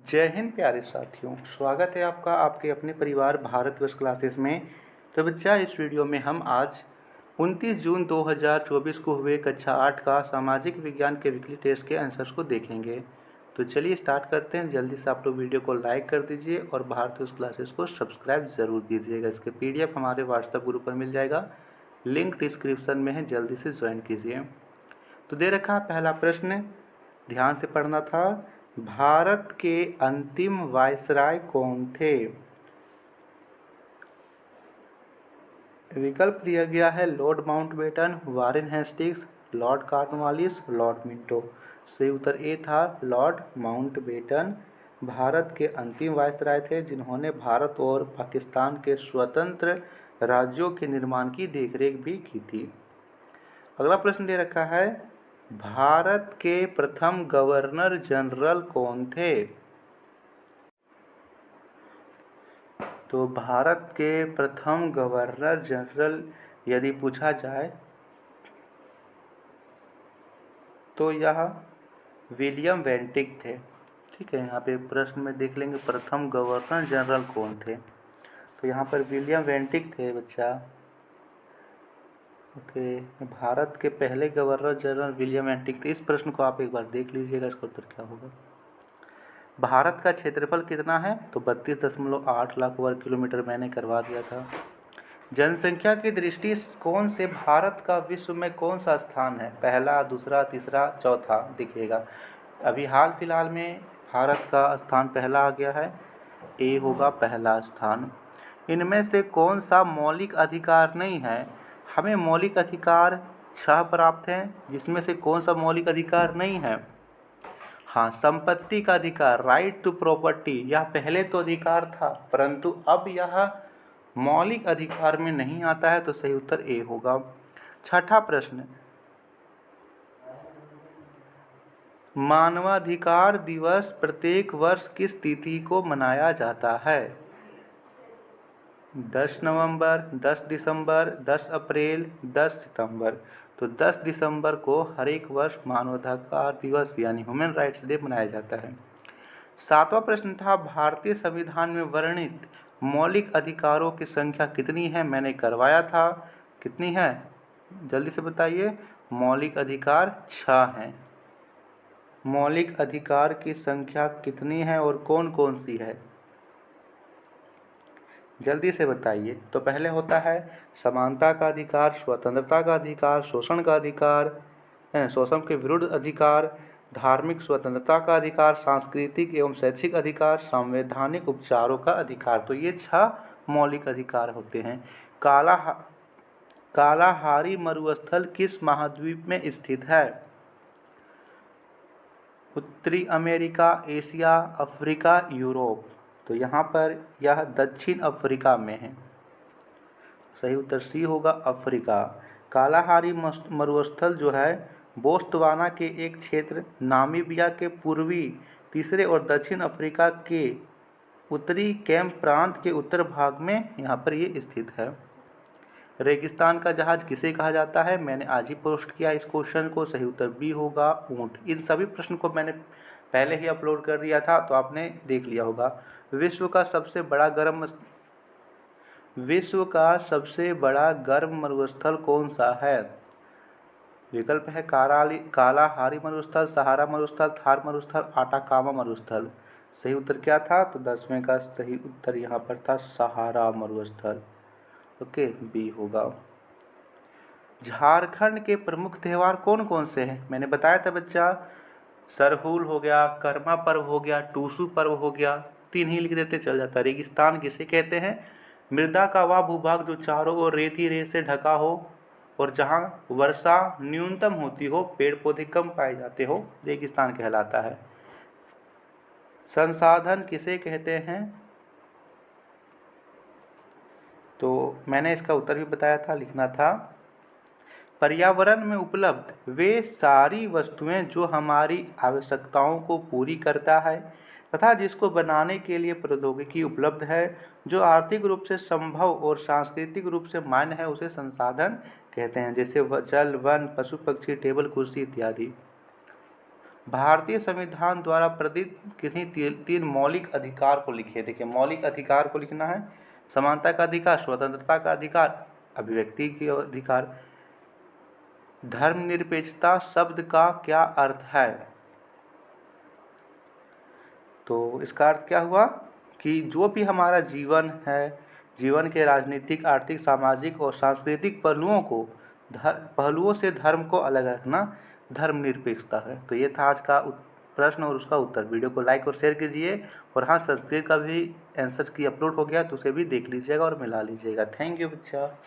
जय हिंद प्यारे साथियों, स्वागत है आपका आपके अपने परिवार भारतवर्ष क्लासेस में। तो बच्चा, इस वीडियो में हम आज 29 जून 2024 को हुए कक्षा 8 का सामाजिक विज्ञान के वीकली टेस्ट के आंसर्स को देखेंगे। तो चलिए स्टार्ट करते हैं। जल्दी से आप लोग वीडियो को लाइक कर दीजिए और भारतवर्ष क्लासेस को सब्सक्राइब ज़रूर कीजिएगा। इसके PDF हमारे व्हाट्सएप ग्रुप पर मिल जाएगा, लिंक डिस्क्रिप्शन में है, जल्दी से ज्वाइन कीजिए। तो दे रखा है पहला प्रश्न, ध्यान से पढ़ना था। भारत के अंतिम वायसराय कौन थे? विकल्प दिया गया है Lord Mountbatten, Warren Hastings, Lord Cornwallis, Lord Minto. सही उत्तर ए था लॉर्ड माउंटबेटन भारत के अंतिम वायसराय थे, जिन्होंने भारत और पाकिस्तान के स्वतंत्र राज्यों के निर्माण की देखरेख भी की थी। अगला प्रश्न दे रखा है, भारत के प्रथम गवर्नर जनरल कौन थे? तो भारत के प्रथम गवर्नर जनरल यदि पूछा जाए तो यह विलियम बेंटिक थे। ठीक है, यहाँ पे प्रश्न में देख लेंगे प्रथम गवर्नर जनरल कौन थे। तो यहाँ पर विलियम बेंटिक थे बच्चा। ओके, भारत के पहले गवर्नर जनरल विलियम बेंटिक थे। इस प्रश्न को आप एक बार देख लीजिएगा, इसका उत्तर क्या होगा। भारत का क्षेत्रफल कितना है? तो 32.8 लाख वर्ग किलोमीटर मैंने करवा दिया था। जनसंख्या की दृष्टि कौन से भारत का विश्व में कौन सा स्थान है? पहला, दूसरा, तीसरा, चौथा दिखिएगा। अभी हाल फिलहाल में भारत का स्थान पहला आ गया है, ए होगा पहला स्थान। इनमें से कौन सा मौलिक अधिकार नहीं है? हमें मौलिक अधिकार 6 प्राप्त हैं, जिसमें से कौन सा मौलिक अधिकार नहीं है? हाँ, संपत्ति का अधिकार, राइट टू प्रॉपर्टी। यह पहले तो अधिकार था, परंतु अब यह मौलिक अधिकार में नहीं आता है, तो सही उत्तर ए होगा। छठा प्रश्न, मानवाधिकार दिवस प्रत्येक वर्ष किस तिथि को मनाया जाता है? 10 नवंबर, 10 दिसंबर, 10 अप्रैल, 10 सितंबर। तो 10 दिसंबर को हर एक वर्ष मानवाधिकार दिवस यानी ह्यूमन राइट्स डे मनाया जाता है। 7वां प्रश्न था, भारतीय संविधान में वर्णित मौलिक अधिकारों की संख्या कितनी है? मैंने करवाया था, कितनी है जल्दी से बताइए। मौलिक अधिकार 6 हैं। मौलिक अधिकार की संख्या कितनी है और कौन कौन सी है, जल्दी से बताइए। तो पहले होता है समानता का अधिकार, स्वतंत्रता का अधिकार, शोषण का अधिकार, शोषण के विरुद्ध अधिकार, धार्मिक स्वतंत्रता का अधिकार, सांस्कृतिक एवं शैक्षिक अधिकार, संवैधानिक उपचारों का अधिकार। तो ये 6 मौलिक अधिकार होते हैं। कालाहारी मरुस्थल किस महाद्वीप में स्थित है? उत्तरी अमेरिका, एशिया, अफ्रीका, यूरोप। तो यहाँ पर यह दक्षिण अफ्रीका में है। सही उत्तर सी होगा, अफ्रीका। कालाहारी मरुस्थल जो है बोत्सवाना के एक क्षेत्र, नामीबिया के पूर्वी तीसरे और दक्षिण अफ्रीका के उत्तरी कैप प्रांत के उत्तर भाग में यहाँ पर ये स्थित है। रेगिस्तान का जहाज किसे कहा जाता है? मैंने आज ही पोस्ट किया इस क्वेश्चन को। सही उत्तर बी होगा, ऊंट। इन सभी प्रश्न को मैंने पहले ही अपलोड कर दिया था, तो आपने देख लिया होगा। विश्व का सबसे बड़ा गर्म मरुस्थल कौन सा है? विकल्प है कालाहारी मरुस्थल, सहारा मरुस्थल, थार मरुस्थल, आटाकामा मरुस्थल। सही उत्तर क्या था? तो 10वें का सही उत्तर यहाँ पर था सहारा मरुस्थल। ओके, बी होगा। झारखंड के प्रमुख त्योहार कौन कौन से हैं? मैंने बताया था बच्चा, सरहुल हो गया, कर्मा पर्व हो गया, टूसू पर्व हो गया। 3 ही लिख देते चल जाता। रेगिस्तान किसे कहते हैं? मृदा का वह भूभाग जो चारों ओर रेत ही रेत से ढका हो और जहाँ वर्षा न्यूनतम होती हो, पेड़ पौधे कम पाए जाते हो, रेगिस्तान कहलाता है। संसाधन किसे कहते हैं? तो मैंने इसका उत्तर भी बताया था, लिखना था पर्यावरण में उपलब्ध वे सारी वस्तुएं जो हमारी आवश्यकताओं को पूरी करता है तथा जिसको बनाने के लिए प्रौद्योगिकी उपलब्ध है, जो आर्थिक रूप से संभव और सांस्कृतिक रूप से मान्य है, उसे संसाधन कहते हैं। जैसे जल, वन, पशु पक्षी, टेबल कुर्सी इत्यादि। भारतीय संविधान द्वारा प्रदत्त किसी तीन मौलिक अधिकार को लिखिए। देखिए, मौलिक अधिकार को लिखना है। समानता का अधिकार, स्वतंत्रता का अधिकार, अभिव्यक्ति की अधिकार। धर्मनिरपेक्षता शब्द का क्या अर्थ है? तो इसका अर्थ क्या हुआ कि जो भी हमारा जीवन है, जीवन के राजनीतिक, आर्थिक, सामाजिक और सांस्कृतिक पहलुओं से धर्म को अलग रखना धर्मनिरपेक्षता है। तो ये था आज का प्रश्न और उसका उत्तर। वीडियो को लाइक और शेयर कीजिए। और हाँ, संस्कृत का भी आंसर की अपलोड हो गया, तो उसे भी देख लीजिएगा और मिला लीजिएगा। थैंक यू बच्चा।